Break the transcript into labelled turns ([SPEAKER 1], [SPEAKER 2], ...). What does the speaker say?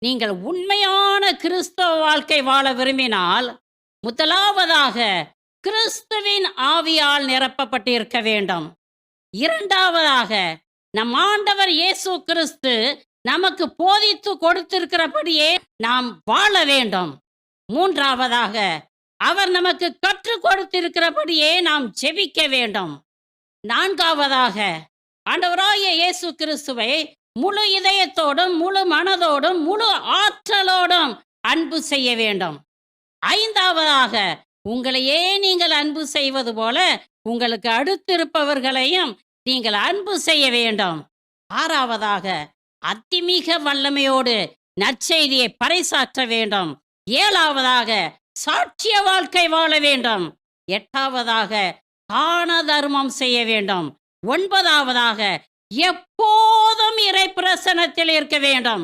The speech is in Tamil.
[SPEAKER 1] நீங்கள் உண்மையான கிறிஸ்தவ வாழ்க்கை வாழ விரும்பினால், முதலாவதாக கிறிஸ்துவின் ஆவியால் நிரப்பப்பட்டிருக்க வேண்டும். இரண்டாவதாக, நம் ஆண்டவர் இயேசு கிறிஸ்து நமக்கு போதித்து கொடுத்திருக்கிறபடியே நாம் வாழ வேண்டும். மூன்றாவதாக, அவர் நமக்கு கற்றுக் கொடுத்திருக்கிறபடியே நாம் ஜெபிக்க வேண்டும். நான்காவதாக, ஆண்டவராகிய இயேசு கிறிஸ்துவை முழு இதயத்தோடும், முழு மனதோடும், முழு ஆற்றலோடும் அன்பு செய்ய வேண்டும். ஐந்தாவதாக, உங்களையே நீங்கள் அன்பு செய்வது போல, உங்களுக்கு அடுத்திருப்பவர்களையும் நீங்கள் அன்பு செய்ய வேண்டும். ஆறாவதாக, அதிமிக வல்லமையோடு நற்செய்தியை பறைசாற்ற வேண்டும். ஏழாவதாக, சாட்சிய வாழ்க்கை வாழ வேண்டும். எட்டாவதாக, தான தர்மம் செய்ய வேண்டும். ஒன்பதாவதாக, எப்போதும் இறை பிரசன்னத்தில் இருக்க வேண்டும்.